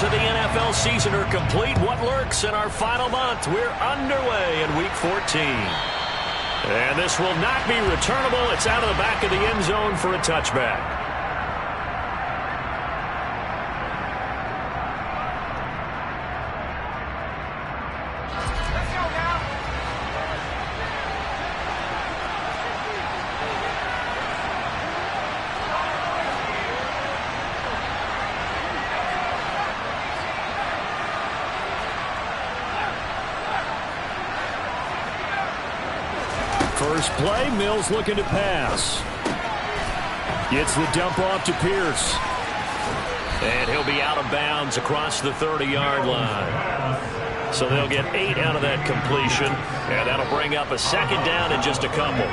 quarters of the NFL season are complete. What lurks in our final month? We're underway in Week 14. And this will not be returnable. It's out of the back of the end zone for a touchback. First play, Mills looking to pass. Gets the dump off to Pierce. And he'll be out of bounds across the 30-yard line. So they'll get 8 out of that completion. And that'll bring up a second down in just a couple.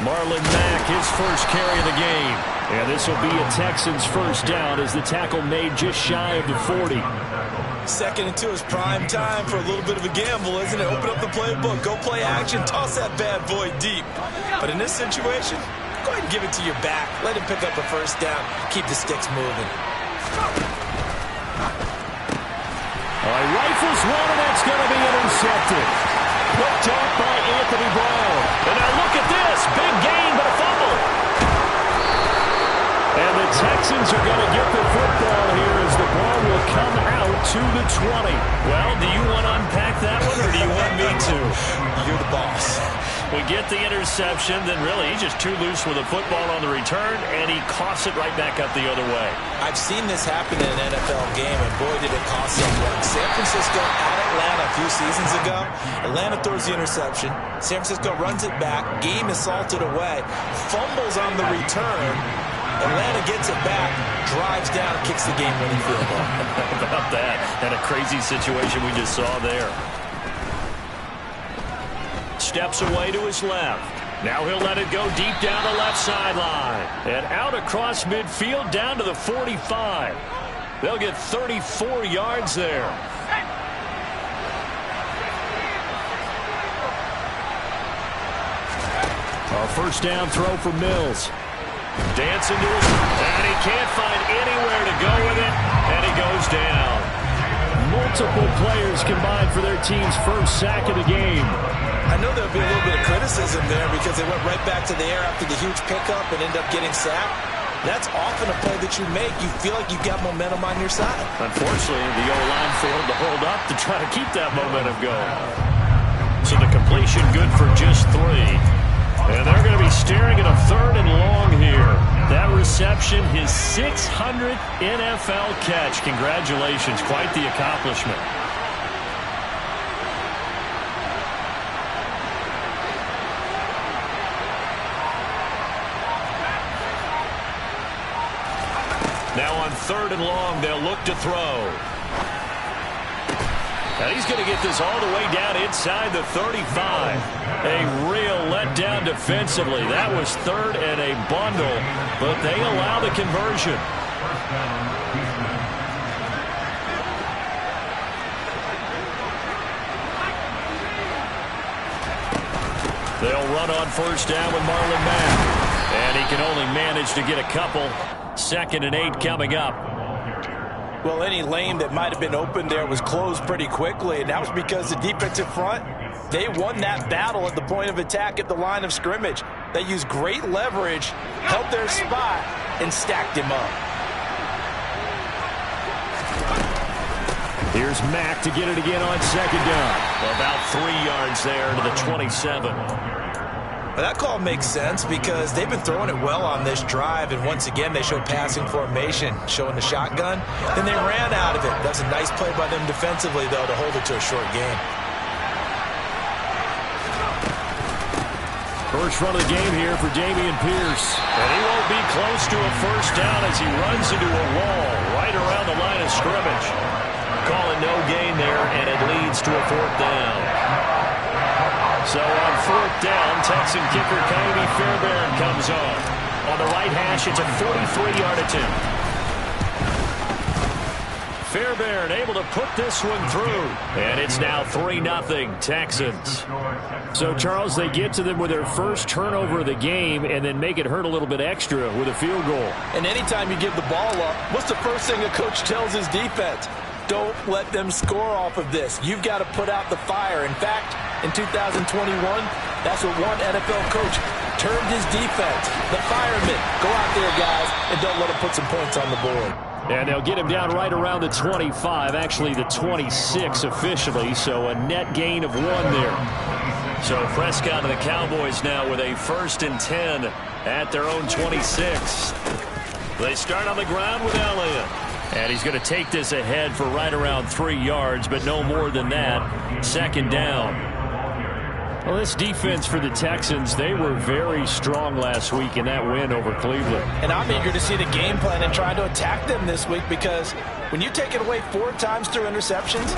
Marlon Mack, his first carry of the game. And this will be a Texans first down as the tackle made just shy of the 40. 2nd and 2 is prime time for a little bit of a gamble, isn't it? Open up the playbook, go play action, toss that bad boy deep. But in this situation, go ahead and give it to your back. Let him pick up a first down. Keep the sticks moving. Rifles one, and it's going to be intercepted. Picked off by Anthony Brown. And now look at this. Big gain, but a fumble. And the Texans are going to get the football here as the ball will come out to the 20. Well, do you want to unpack that one, or do you want me to? You're the boss. We get the interception, then really he's just too loose with the football on the return, and he coughs it right back up the other way. I've seen this happen in an NFL game, and boy, did it cost someone. San Francisco at Atlanta a few seasons ago. Atlanta throws the interception. San Francisco runs it back. Game is salted away. Fumbles on the return. Atlanta gets it back, drives down, kicks the game-winning field goal. How about that? And a crazy situation we just saw there. Steps away to his left. Now he'll let it go deep down the left sideline. And out across midfield down to the 45. They'll get 34 yards there. A first down throw for Mills. Dancing to his, and he can't find anywhere to go with it, and he goes down. Multiple players combined for their team's first sack of the game. I know there'll be a little bit of criticism there because they went right back to the air after the huge pickup and end up getting sacked. That's often a play that you make. You feel like you've got momentum on your side. Unfortunately, the O-line failed to hold up to try to keep that momentum going. So the completion good for just 3. And they're going to be staring at a 3rd and long here. That reception, his 600th NFL catch. Congratulations, quite the accomplishment. Now on 3rd and long, they'll look to throw. And he's going to get this all the way down inside the 35. A real letdown defensively. That was 3rd and a bundle, but they allow the conversion. They'll run on first down with Marlon Mack. And he can only manage to get a couple. 2nd and 8 coming up. Well, any lane that might have been open there was closed pretty quickly, and that was because the defensive front, they won that battle at the point of attack at the line of scrimmage. They used great leverage, held their spot, and stacked him up. Here's Mack to get it again on 2nd down. About 3 yards there to the 27. Well, that call makes sense because they've been throwing it well on this drive, and once again they show passing formation, showing the shotgun. Then they ran out of it. That was a nice play by them defensively, though, to hold it to a short game. First run of the game here for Dameon Pierce. And he won't be close to a first down as he runs into a wall right around the line of scrimmage. Call it no gain there, and it leads to a 4th down. So on 4th down, Texan kicker Ka'imi Fairbairn comes on. On the right hash, it's a 43-yard attempt. Fairbairn able to put this one through. And it's now 3-0 Texans. So, Charles, they get to them with their first turnover of the game and then make it hurt a little bit extra with a field goal. And anytime you give the ball up, what's the first thing a coach tells his defense? Don't let them score off of this. You've got to put out the fire. In fact, in 2021, that's what one NFL coach termed his defense. The firemen. Go out there, guys, and don't let them put some points on the board. And they'll get him down right around the 25, actually the 26 officially, so a net gain of 1 there. So Prescott and the Cowboys now with a 1st and 10 at their own 26. They start on the ground with Elliott. And he's going to take this ahead for right around 3 yards, but no more than that. 2nd down. Well, this defense for the Texans, they were very strong last week in that win over Cleveland. And I'm eager to see the game plan and try to attack them this week, because when you take it away 4 times through interceptions,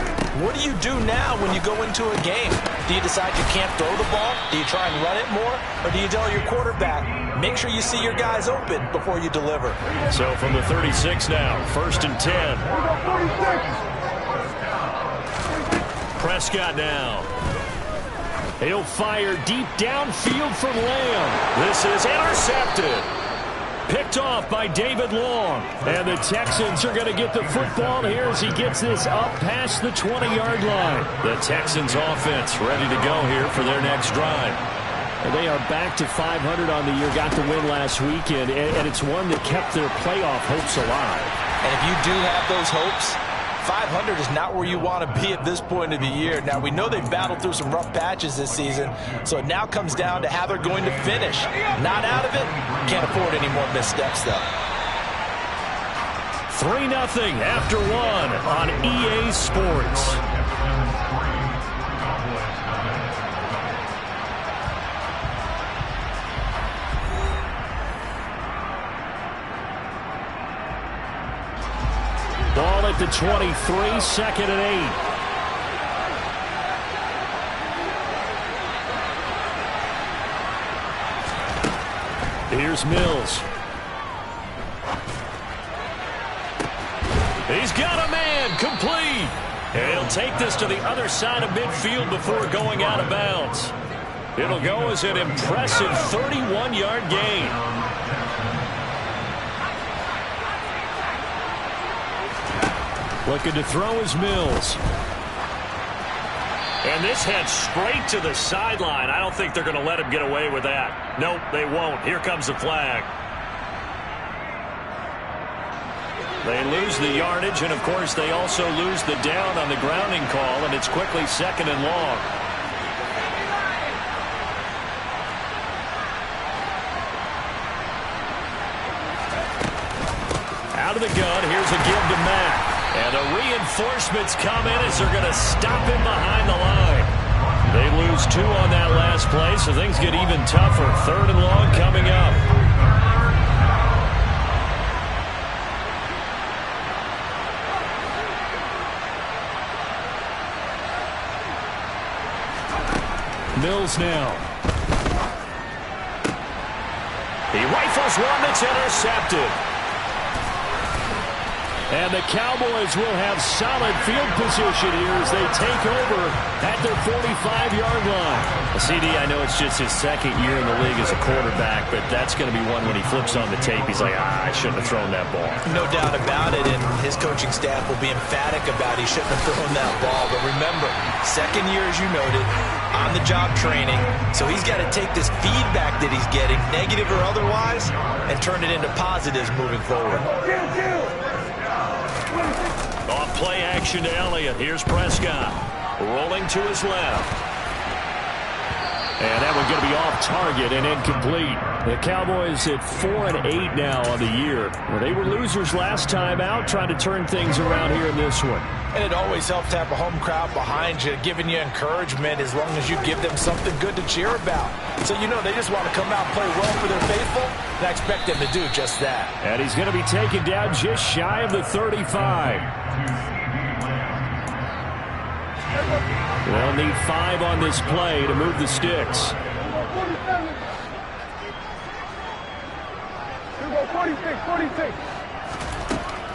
what do you do now when you go into a game? Do you decide you can't throw the ball? Do you try and run it more? Or do you tell your quarterback, make sure you see your guys open before you deliver? So from the 36 now, 1st and 10. Prescott now. He'll fire deep downfield from Lamb. This is intercepted. Picked off by David Long. And the Texans are going to get the football here as he gets this up past the 20-yard line. The Texans offense ready to go here for their next drive. And they are back to 500 on the year, got the win last weekend, and it's one that kept their playoff hopes alive. And if you do have those hopes, 500 is not where you want to be at this point of the year. Now, we know they've battled through some rough patches this season, so it now comes down to how they're going to finish. Not out of it, can't afford any more missteps, though. 3-0 after 1 on EA Sports. Ball at the 23, 2nd and 8. Here's Mills. He's got a man, complete. And he'll take this to the other side of midfield before going out of bounds. It'll go as an impressive 31-yard gain. Looking to throw is Mills. And this heads straight to the sideline. I don't think they're going to let him get away with that. Nope, they won't. Here comes the flag. They lose the yardage, and of course they also lose the down on the grounding call, and it's quickly 2nd and long. Out of the gun, here's a give to Matt. And the reinforcements come in as they're going to stop him behind the line. They lose 2 on that last play, so things get even tougher. 3rd and long coming up. Mills now. He rifles one that's intercepted. And the Cowboys will have solid field position here as they take over at their 45-yard line. CD, I know it's just his 2nd year in the league as a quarterback, but that's going to be one when he flips on the tape. He's like, I shouldn't have thrown that ball. No doubt about it, and his coaching staff will be emphatic about he shouldn't have thrown that ball. But remember, 2nd year, as you noted, on-the-job training. So he's got to take this feedback that he's getting, negative or otherwise, and turn it into positives moving forward. Off play action to Elliott. Here's Prescott. Rolling to his left. And that one's going to be off target and incomplete. The Cowboys at 4-8 now on the year. Well, they were losers last time out, trying to turn things around here in this one. And it always helps to have a home crowd behind you, giving you encouragement as long as you give them something good to cheer about. So you know they just want to come out and play well for their faithful, and I expect them to do just that. And he's going to be taken down just shy of the 35. They'll need 5 on this play to move the sticks. 46.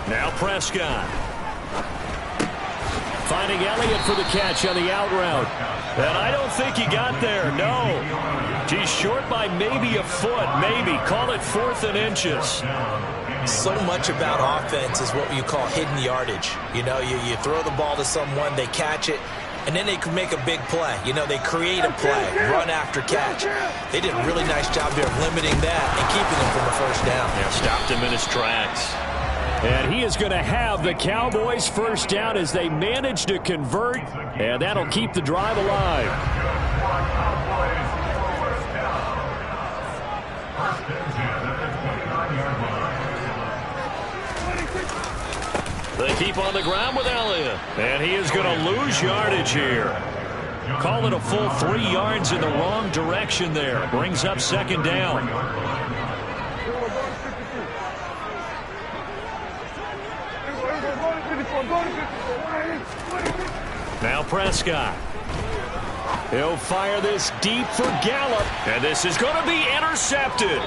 Now Prescott. Finding Elliott for the catch on the out route. And I don't think he got there, no. He's short by maybe a foot, maybe. Call it 4th and inches. So much about offense is what you call hidden yardage. You know, you throw the ball to someone, they catch it, and then they can make a big play. You know, they create a play, run after catch. They did a really nice job there of limiting that and keeping him from a first down. Yeah, stopped him in his tracks. And he is going to have the Cowboys first down as they manage to convert, and that'll keep the drive alive. They keep on the ground with Elliott, and he is going to lose yardage here. Call it a full 3 yards in the wrong direction there. Brings up 2nd down. Now Prescott. He'll fire this deep for Gallup, and this is going to be intercepted.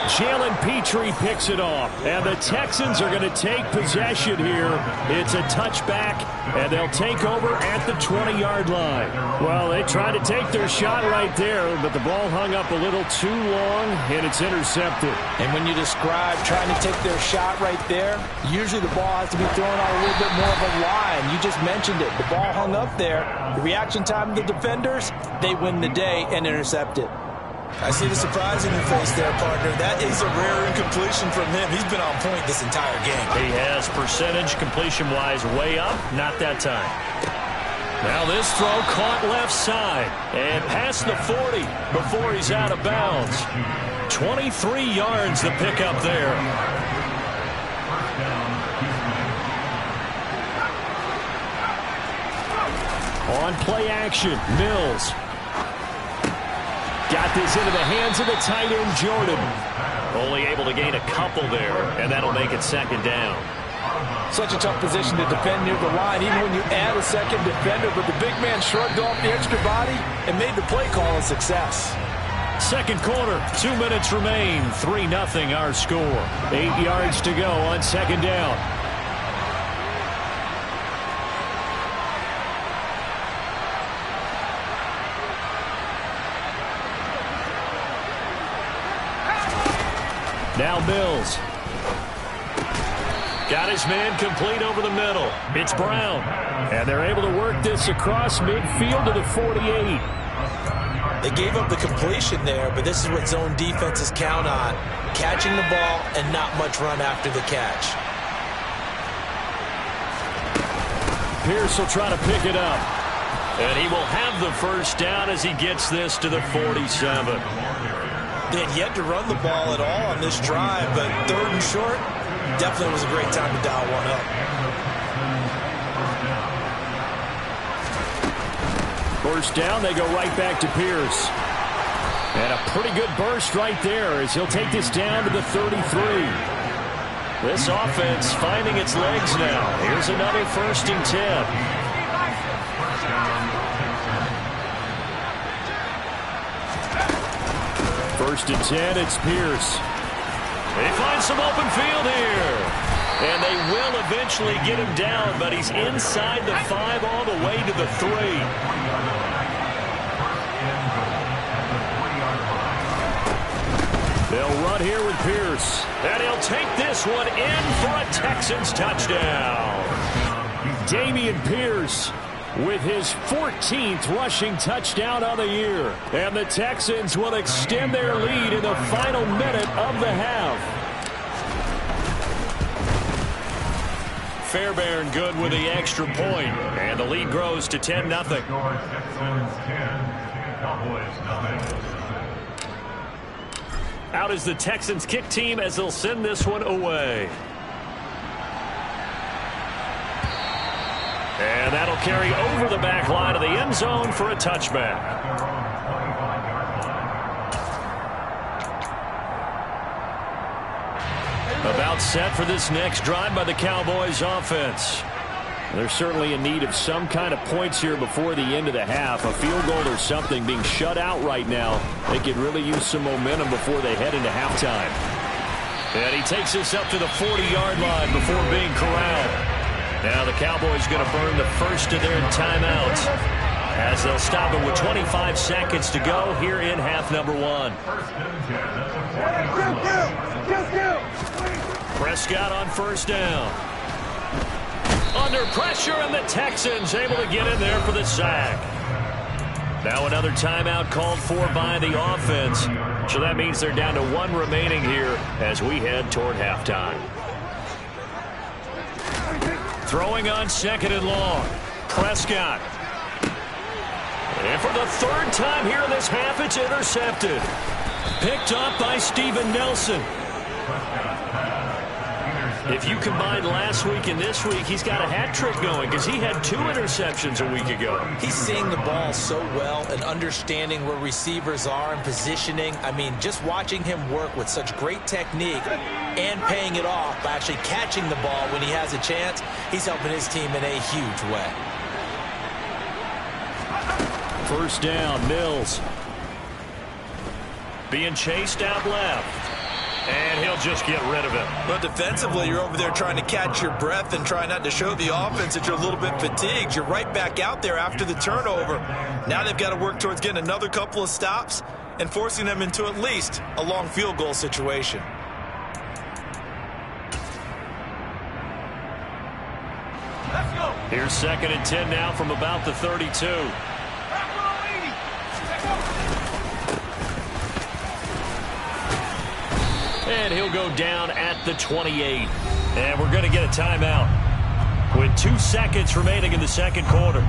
Jalen Petrie picks it off, and the Texans are going to take possession here. It's a touchback, and they'll take over at the 20-yard line. Well, they tried to take their shot right there, but the ball hung up a little too long, and it's intercepted. And when you describe trying to take their shot right there, usually the ball has to be thrown on a little bit more of a line. You just mentioned it. The ball hung up there. The reaction time of the defenders, they win the day and intercept it. I see the surprise in your face there, partner. That is a rare incompletion from him. He's been on point this entire game. He has percentage completion-wise way up. Not that time. Now this throw caught left side and past the 40 before he's out of bounds. 23 yards the pickup there. On play action, Mills. Got this into the hands of the tight end, Jordan. Only able to gain a couple there, and that'll make it 2nd down. Such a tough position to defend near the line, even when you add a second defender, but the big man shrugged off the extra body and made the play call a success. Second quarter, 2 minutes remain, 3-0 our score. 8 yards to go on 2nd down. Now Mills. Got his man complete over the middle. It's Brown. And they're able to work this across midfield to the 48. They gave up the completion there, but this is what zone defenses count on. Catching the ball and not much run after the catch. Pierce will try to pick it up. And he will have the first down as he gets this to the 47. They had yet to run the ball at all on this drive, but 3rd and short, definitely was a great time to dial one up. First down, they go right back to Pierce. And a pretty good burst right there as he'll take this down to the 33. This offense finding its legs now. Here's another 1st and 10. First and 10, it's Pierce. They find some open field here. And they will eventually get him down, but he's inside the 5 all the way to the 3. They'll run here with Pierce. And he'll take this one in for a Texans touchdown. Dameon Pierce with his 14th rushing touchdown of the year. And the Texans will extend their lead in the final minute of the half. Fairbairn good with the extra point, and the lead grows to 10-0. Out is the Texans kick team as they'll send this one away. And that'll carry over the back line of the end zone for a touchback. About set for this next drive by the Cowboys offense. They're certainly in need of some kind of points here before the end of the half. A field goal or something being shut out right now. They could really use some momentum before they head into halftime. And he takes this up to the 40-yard line before being corralled. Now the Cowboys going to burn the first of their timeouts as they'll stop it with 25 seconds to go here in half number 1. Prescott on first down. Under pressure, and the Texans able to get in there for the sack. Now another timeout called for by the offense. So that means they're down to 1 remaining here as we head toward halftime. Throwing on second and long. Prescott. And for the 3rd time here in this half, it's intercepted. Picked up by Steven Nelson. If you combine last week and this week, he's got a hat trick going because he had 2 interceptions a week ago. He's seeing the ball so well and understanding where receivers are and positioning. I mean, just watching him work with such great technique and paying it off by actually catching the ball when he has a chance, he's helping his team in a huge way. First down, Mills. Being chased out left. And he'll just get rid of it. But defensively, you're over there trying to catch your breath and try not to show the offense that you're a little bit fatigued. You're right back out there after the turnover. Now they've got to work towards getting another couple of stops and forcing them into at least a long field goal situation. Let's go. Here's 2nd and 10 now from about the 32. And he'll go down at the 28. And we're going to get a timeout with 2 seconds remaining in the second quarter.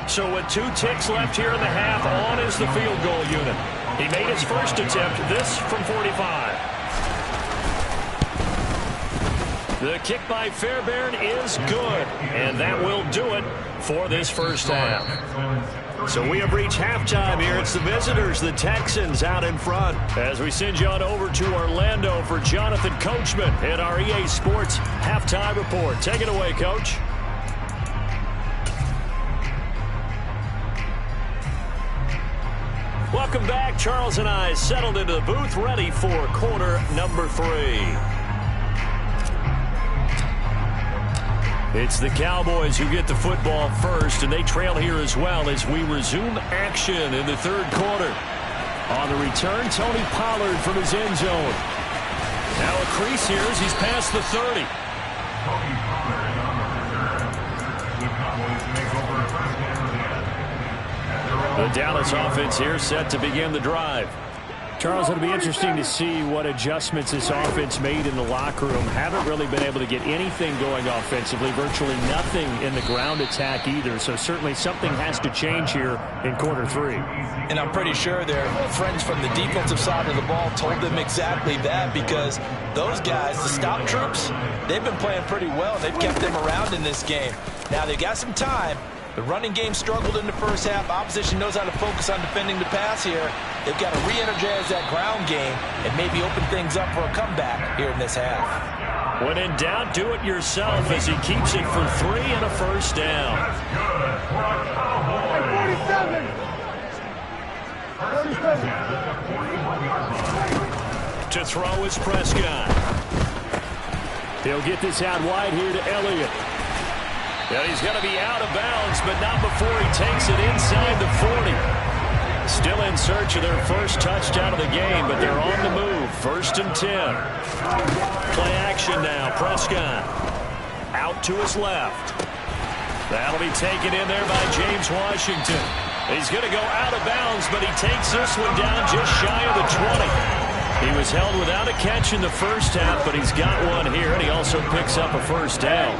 So with 2 ticks left here in the half, on is the field goal unit. He made his first attempt, this from 45. The kick by Fairbairn is good. And that will do it for this first half. So we have reached halftime here. It's the visitors, the Texans, out in front. As we send you on over to Orlando for Jonathan Coachman at our EA Sports Halftime Report. Take it away, Coach. Welcome back. Charles and I settled into the booth, ready for quarter number 3. It's the Cowboys who get the football first, and they trail here as well as we resume action in the 3rd quarter. On the return, Tony Pollard from his end zone. Now a crease here as he's past the 30. The Dallas offense here set to begin the drive. Charles, it'll be interesting to see what adjustments this offense made in the locker room. Haven't really been able to get anything going offensively, virtually nothing in the ground attack either. So certainly something has to change here in quarter 3. And I'm pretty sure their friends from the defensive side of the ball told them exactly that, because those guys, the stop troops, they've been playing pretty well. They've kept them around in this game. Now they've got some time. The running game struggled in the first half. Opposition knows how to focus on defending the pass here. They've got to re-energize that ground game and maybe open things up for a comeback here in this half. When in doubt, do it yourself as he keeps it for 3 and a first down. To throw is Prescott. He'll get this out wide here to Elliott. Yeah, he's going to be out of bounds, but not before he takes it inside the 40. Still in search of their first touchdown of the game, but they're on the move. 1st and 10. Play action now. Prescott out to his left. That'll be taken in there by James Washington. He's going to go out of bounds, but he takes this one down just shy of the 20. He was held without a catch in the first half, but he's got one here, and he also picks up a first down.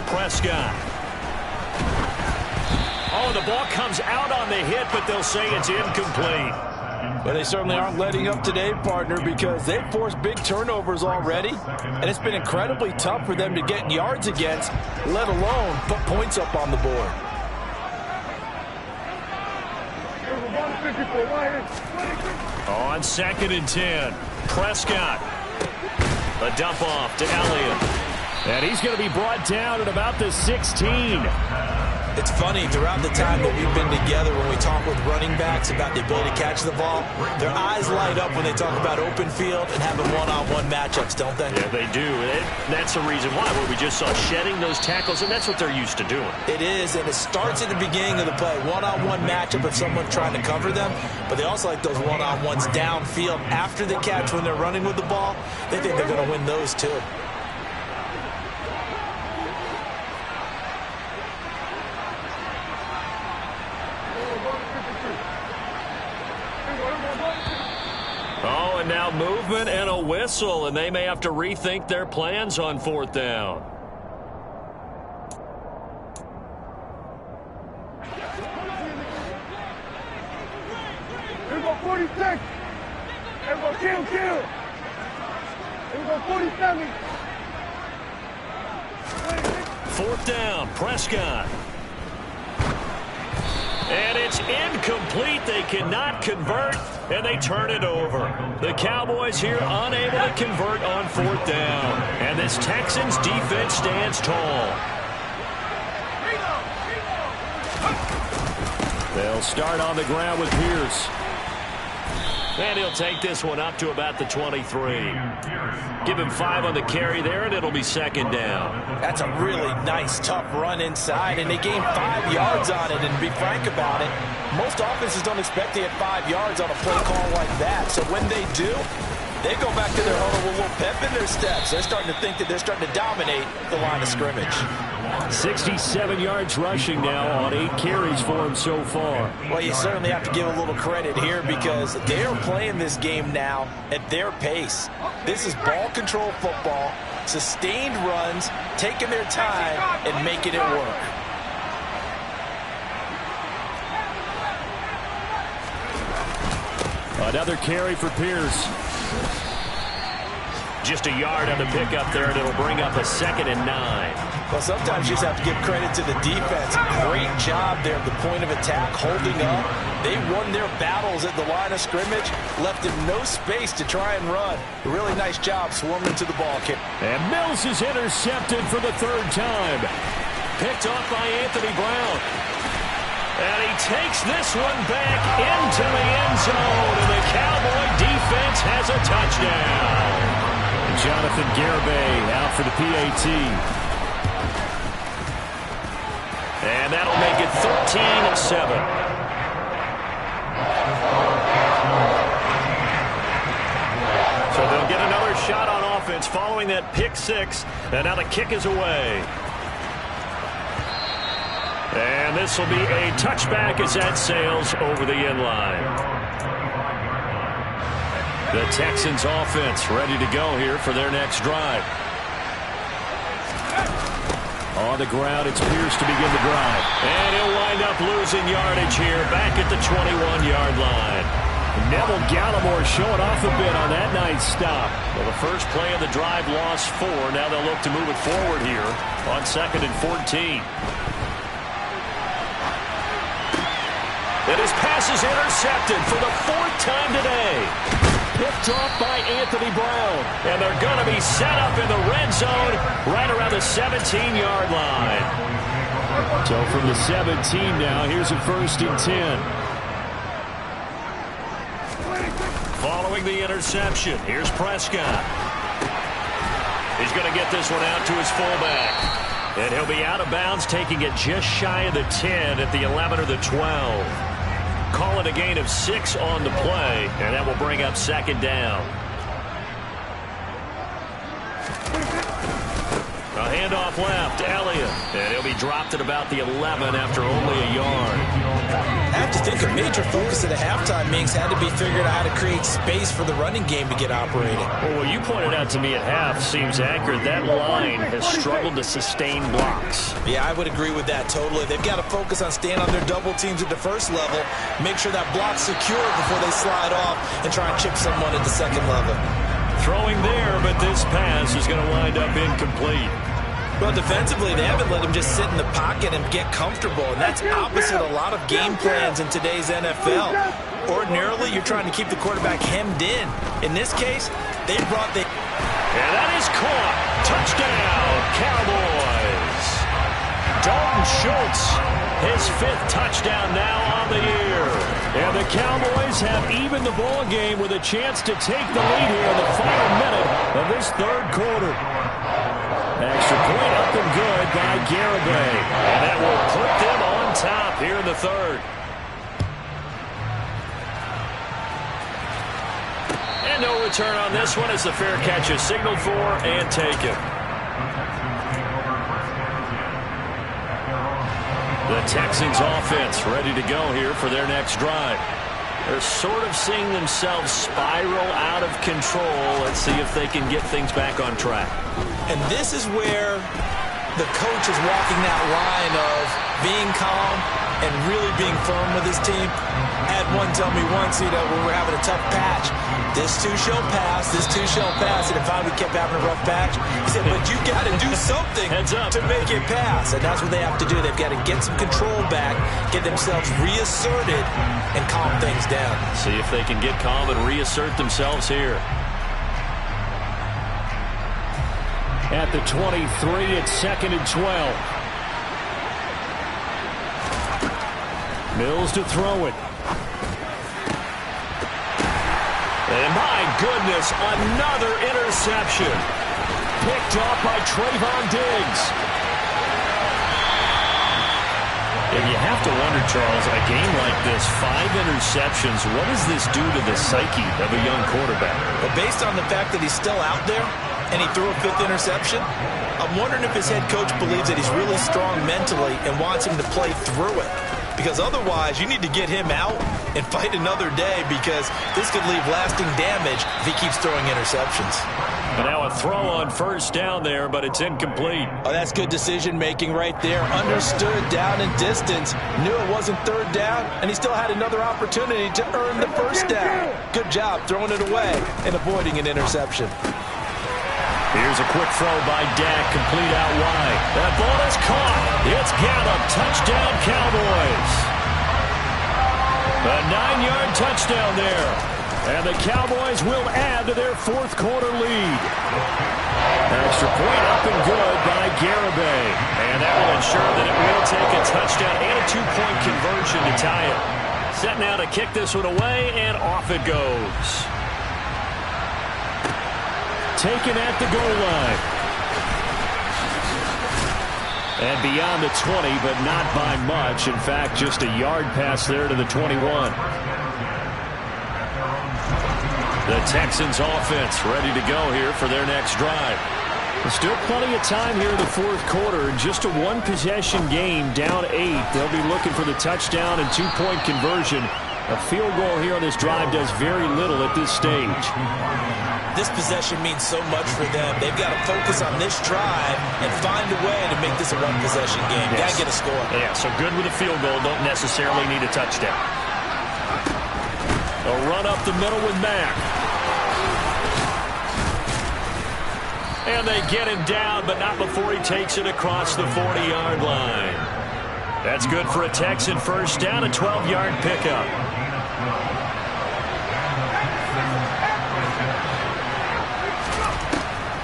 Prescott. Oh, the ball comes out on the hit, but they'll say it's incomplete. But they certainly aren't letting up today, partner, because they've forced big turnovers already, and it's been incredibly tough for them to get yards against, let alone put points up on the board. On 2nd and 10, Prescott. A dump off to Elliott. And he's going to be brought down at about the 16. It's funny, throughout the time that we've been together, when we talk with running backs about the ability to catch the ball, their eyes light up when they talk about open field and having one-on-one matchups, don't they? Yeah, they do. That's the reason why, where we just saw shedding those tackles, and that's what they're used to doing. It is, and it starts at the beginning of the play. One-on-one matchup of someone trying to cover them, but they also like those one-on-ones downfield after the catch when they're running with the ball. They think they're going to win those too. Oh, and now movement and a whistle, and they may have to rethink their plans on 4th down. Here we go 46. Here we go kill. Here we go 47. 4th down, Prescott. And it's incomplete. They cannot convert, and they turn it over. The Cowboys here unable to convert on 4th down. And this Texans defense stands tall. They'll start on the ground with Pierce. And he'll take this one up to about the 23. Give him 5 on the carry there, and it'll be 2nd down. That's a really nice, tough run inside, and they gained 5 yards on it. And to be frank about it, most offenses don't expect to get 5 yards on a play call like that. So when they do, they go back to their huddle with a little pep in their steps. They're starting to think that they're starting to dominate the line of scrimmage. 67 yards rushing now on 8 carries for him so far. Well, you certainly have to give a little credit here because they are playing this game now at their pace. This is ball control football, sustained runs, taking their time and making it work. Another carry for Pierce. Just a yard on the pickup there, and it'll bring up a 2nd and 9. Well, sometimes you just have to give credit to the defense. Great job there at the point of attack, holding up. They won their battles at the line of scrimmage, left them no space to try and run. A really nice job swarming to the ball kick. And Mills is intercepted for the 3rd time. Picked off by Anthony Brown. And he takes this one back into the end zone, and the Cowboy defense has a touchdown. Jonathan Garibay out for the PAT. And that'll make it 13-7. So they'll get another shot on offense following that pick 6. And now the kick is away. And this will be a touchback as that sails over the end line. The Texans offense ready to go here for their next drive. On the ground, it's Pierce to begin the drive. And he'll wind up losing yardage here back at the 21-yard line. Neville Gallimore showing off a bit on that nice stop. Well, the first play of the drive lost 4. Now they'll look to move it forward here on 2nd and 14. And his pass is intercepted for the 4th time today. Picked off by Anthony Brown. And they're going to be set up in the red zone right around the 17-yard line. So from the 17 now, here's a 1st and 10. Following the interception, here's Prescott. He's going to get this one out to his fullback. And he'll be out of bounds, taking it just shy of the 10 at the 11 or the 12. Call it a gain of 6 on the play, and that will bring up 2nd down. A handoff left, Elliott, and he'll be dropped at about the 11 after only a yard. I have to think a major focus at the halftime, Minks, had to be figuring out how to create space for the running game to get operating. Well, what you pointed out to me at half seems accurate. That line has struggled to sustain blocks. Yeah, I would agree with that totally. They've got to focus on staying on their double teams at the first level, make sure that block's secure before they slide off and try and chip someone at the 2nd level. Throwing there, but this pass is going to wind up incomplete. Well, defensively, they haven't let him just sit in the pocket and get comfortable, and that's opposite a lot of game plans in today's NFL. Ordinarily, you're trying to keep the quarterback hemmed in. In this case, they brought the... And that is caught. Touchdown, Cowboys. Dalton Schultz, his 5th touchdown now on the year. And the Cowboys have evened the ball game with a chance to take the lead here in the final minute of this 3rd quarter. Extra point up and good by Garibay. And that will put them on top here in the 3rd. And no return on this one as the fair catch is signaled for and taken. The Texans offense ready to go here for their next drive. They're sort of seeing themselves spiral out of control. Let's see if they can get things back on track. And this is where the coach is walking that line of being calm and really being firm with his team. I had one tell me once, when we're having a tough patch, this too shall pass, this too shall pass. And if we kept having a rough patch, he said, but you got to do something to make it pass. And that's what they have to do. They've got to get some control back, get themselves reasserted, and calm things down. See if they can get calm and reassert themselves here. At the 23, it's 2nd and 12. Mills to throw it. And my goodness, another interception. Picked off by Trayvon Diggs. And you have to wonder, Charles, a game like this, 5 interceptions, what does this do to the psyche of a young quarterback? But based on the fact that he's still out there and he threw a 5th interception, I'm wondering if his head coach believes that he's really strong mentally and wants him to play through it. Because otherwise, you need to get him out and fight another day, because this could leave lasting damage if he keeps throwing interceptions. But now a throw on 1st down there, but it's incomplete. Oh, that's good decision-making right there. Understood down and distance. Knew it wasn't 3rd down, and he still had another opportunity to earn the 1st down. Good job throwing it away and avoiding an interception. Here's a quick throw by Dak, complete out wide. That ball is caught. It's Gallup. Touchdown, Cowboys. A 9-yard touchdown there. And the Cowboys will add to their 4th quarter lead. Extra point up and good by Garibay. And that will ensure that it will take a touchdown and a 2-point conversion to tie it. Set now to kick this one away, and off it goes. Taken at the goal line. And beyond the 20, but not by much. In fact, just a yard pass there to the 21. The Texans offense ready to go here for their next drive. There's still plenty of time here in the 4th quarter. Just a 1-possession game, down 8. They'll be looking for the touchdown and 2-point conversion. A field goal here on this drive does very little at this stage. This possession means so much for them. They've got to focus on this drive and find a way to make this a 1-possession game. Got to get a score. Yeah, so good with a field goal. Don't necessarily need a touchdown. A run up the middle with Mack. And they get him down, but not before he takes it across the 40-yard line. That's good for a Texan 1st down, a 12-yard pickup.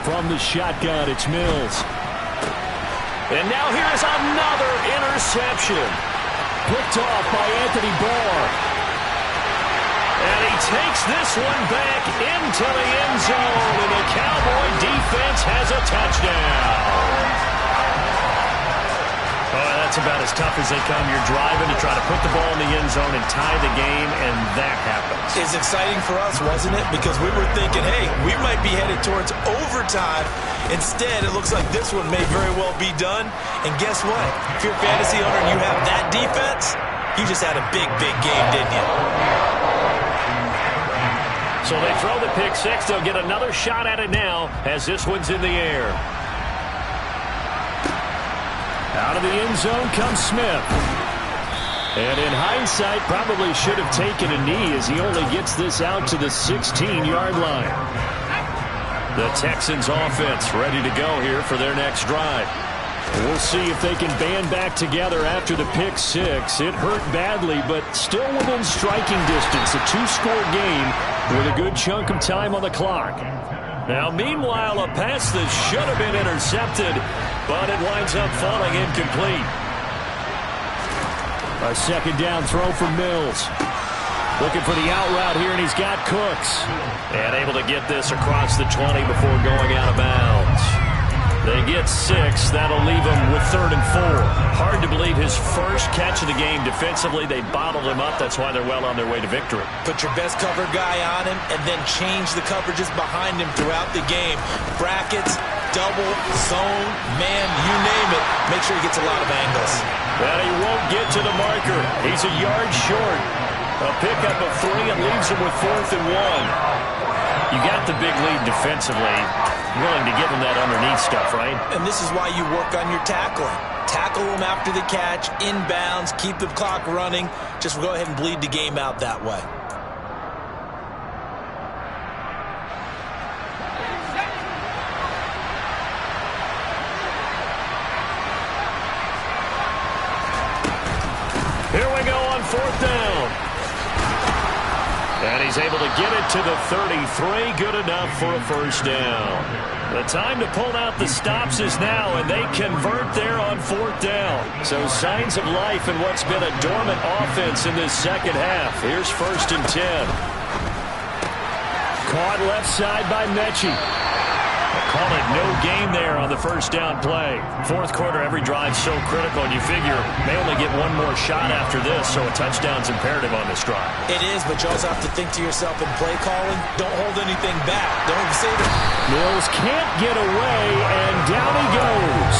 From the shotgun, it's Mills. And now here's another interception. Picked off by Anthony Barr. And he takes this one back into the end zone, and the Cowboy defense has a touchdown. Oh, that's about as tough as they come. You're driving to try to put the ball in the end zone and tie the game, and that happens. It's exciting for us, wasn't it? Because we were thinking, hey, we might be headed towards overtime. Instead, it looks like this one may very well be done. And guess what? If you're a fantasy owner and you have that defense, you just had a big, big game, didn't you? So they throw the pick 6. They'll get another shot at it now as this one's in the air. Out of the end zone comes Smith. And in hindsight, probably should have taken a knee as he only gets this out to the 16-yard line. The Texans offense ready to go here for their next drive. We'll see if they can band back together after the pick 6. It hurt badly, but still within striking distance. A 2-score game with a good chunk of time on the clock. Now, meanwhile, a pass that should have been intercepted, but it winds up falling incomplete. A second down throw for Mills. Looking for the out route here, and he's got Cooks. And able to get this across the 20 before going out of bounds. They get 6. That'll leave him with 3rd and 4. Hard to believe his first catch of the game defensively. They bottled him up. That's why they're well on their way to victory. Put your best cover guy on him and then change the coverages behind him throughout the game. Brackets, double, zone, man, you name it. Make sure he gets a lot of angles. And he won't get to the marker. He's a yard short. A pickup of 3 and leaves him with 4th and 1. You got the big lead defensively. Willing to give him that underneath stuff, right? And this is why you work on your tackling. Tackle him after the catch, inbounds, keep the clock running. Just go ahead and bleed the game out that way. Here we go on 4th down. And he's able to get it to the 33. Good enough for a first down. The time to pull out the stops is now, and they convert there on 4th down. So signs of life in what's been a dormant offense in this second half. Here's 1st and 10. Caught left side by Mechie. Call it no gain there on the first down play. 4th quarter, every drive so critical, and you figure they only get one more shot after this, so a touchdown's imperative on this drive. It is, but you also have to think to yourself in play calling, don't hold anything back. Don't save it. Mills can't get away, and down he goes.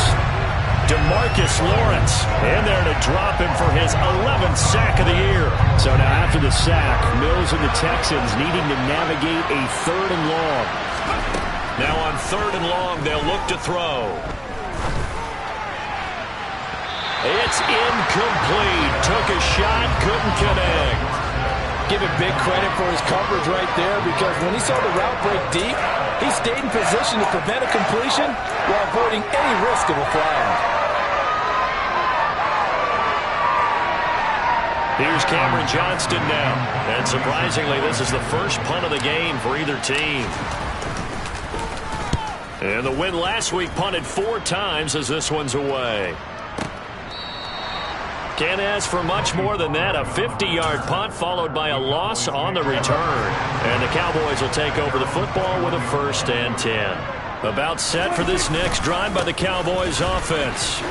DeMarcus Lawrence in there to drop him for his 11th sack of the year. So now after the sack, Mills and the Texans needing to navigate a 3rd and long. Now on 3rd and long, they'll look to throw. It's incomplete. Took a shot, couldn't connect. Give it big credit for his coverage right there, because when he saw the route break deep, he stayed in position to prevent a completion while avoiding any risk of a flag. Here's Cameron Johnston now. And surprisingly, this is the first punt of the game for either team. And the win last week punted 4 times as this one's away. Can't ask for much more than that. A 50-yard punt followed by a loss on the return. And the Cowboys will take over the football with a 1st and 10. About set for this next drive by the Cowboys offense.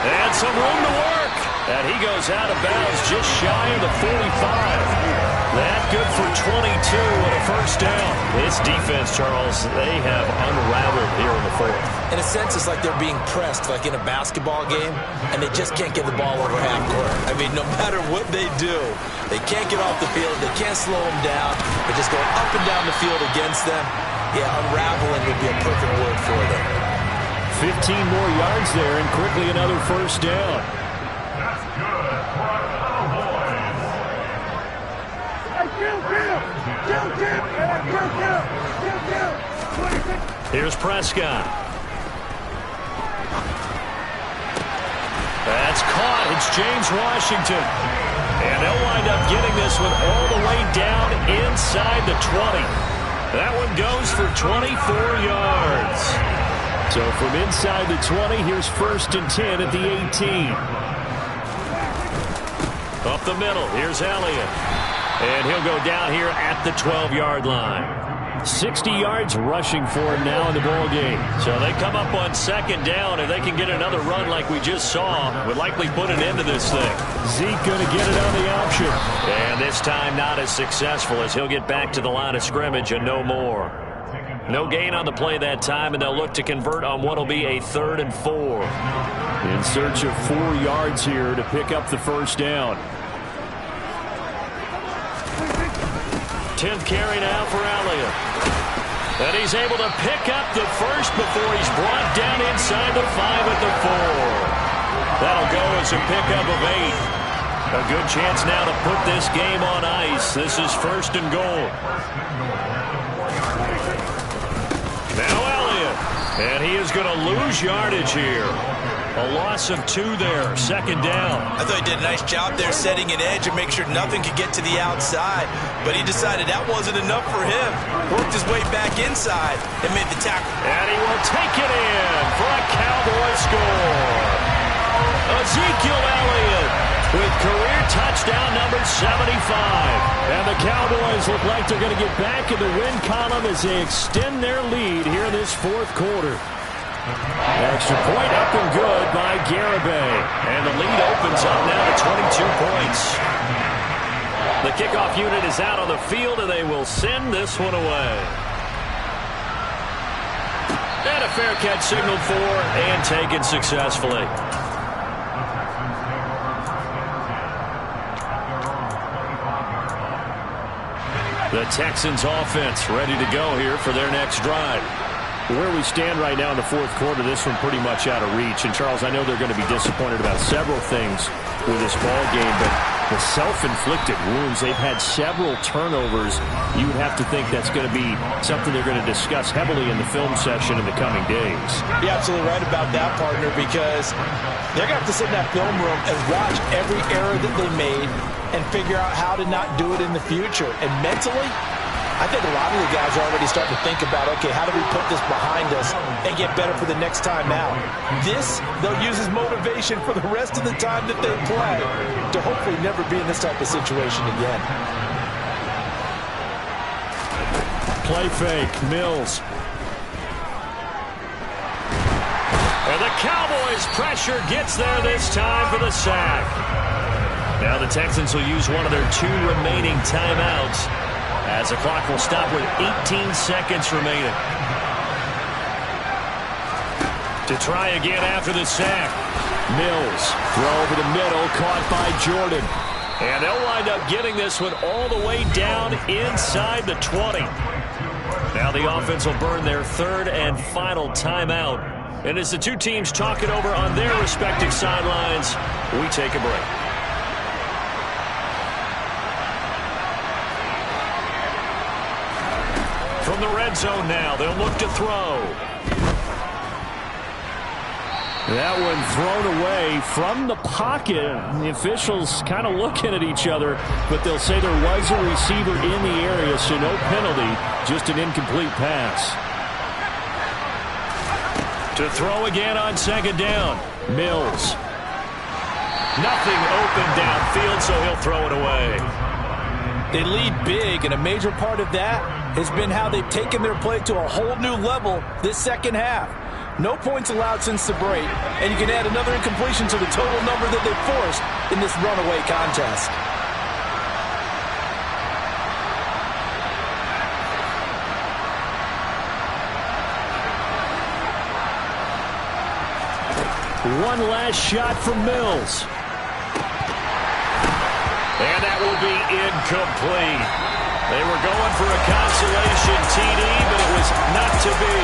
And some room to work. And he goes out of bounds just shy of the 45. That good for 22 and a first down. This defense, Charles, they have unraveled here in the 4th. In a sense, it's like they're being pressed, like in a basketball game, and they just can't get the ball over half court. I mean, no matter what they do, they can't get off the field. They can't slow them down. They're just going up and down the field against them. Yeah, unraveling would be a perfect word for them. 15 more yards there, and quickly another first down. Here's Prescott. That's caught. It's James Washington. And they'll wind up getting this one all the way down inside the 20. That one goes for 24 yards. So from inside the 20, here's 1st and 10 at the 18. Up the middle, here's Elliott. And he'll go down here at the 12-yard line. 60 yards rushing for him now in the ball game. So they come up on 2nd down, and they can get another run like we just saw. Would likely put an end to this thing. Zeke going to get it on the option. And this time not as successful, as he'll get back to the line of scrimmage and no more. No gain on the play that time, and they'll look to convert on what will be a 3rd and 4. In search of 4 yards here to pick up the first down. 10th carry now for Elliott. And he's able to pick up the first before he's brought down inside the 5 at the 4. That'll go as a pickup of 8. A good chance now to put this game on ice. This is 1st and goal. Now Elliott. And he is going to lose yardage here. A loss of 2 there, second down. I thought he did a nice job there setting an edge and make sure nothing could get to the outside. But he decided that wasn't enough for him. Worked his way back inside and made the tackle. And he will take it in for a Cowboy score. Ezekiel Elliott with career touchdown number 75. And the Cowboys look like they're going to get back in the win column as they extend their lead here in this fourth quarter. Extra point up and good by Garibay. And the lead opens up now to 22 points. The kickoff unit is out on the field, and they will send this one away. And a fair catch signaled for and taken successfully. The Texans offense ready to go here for their next drive. Where we stand right now in the fourth quarter, this one pretty much out of reach. And, Charles, I know they're going to be disappointed about several things with this ball game, but the self-inflicted wounds, they've had several turnovers. You would have to think that's going to be something they're going to discuss heavily in the film session in the coming days. You're absolutely right about that, partner, because they're going to have to sit in that film room and watch every error that they made and figure out how to not do it in the future. And mentally, I think a lot of the guys are already starting to think about, okay, how do we put this behind us and get better for the next time out? This, they'll use as motivation for the rest of the time that they play to hopefully never be in this type of situation again. Play fake, Mills. And the Cowboys' pressure gets there this time for the sack. Now the Texans will use one of their 2 remaining timeouts, as the clock will stop with 18 seconds remaining. To try again after the sack. Mills, throw over the middle, caught by Jordan. And they'll wind up getting this one all the way down inside the 20. Now the offense will burn their 3rd and final timeout. And as the 2 teams talk it over on their respective sidelines, we take a break. From the red zone now, they'll look to throw. That one thrown away from the pocket. The officials kind of looking at each other, but they'll say there was a receiver in the area, so no penalty, just an incomplete pass. To throw again on second down, Mills. Nothing open downfield, so he'll throw it away. They lead big, and a major part of that has been how they've taken their play to a whole new level this second half. No points allowed since the break, and you can add another incompletion to the total number that they've forced in this runaway contest. One last shot from Mills. And that will be incomplete. They were going for a consolation TD, but it was not to be.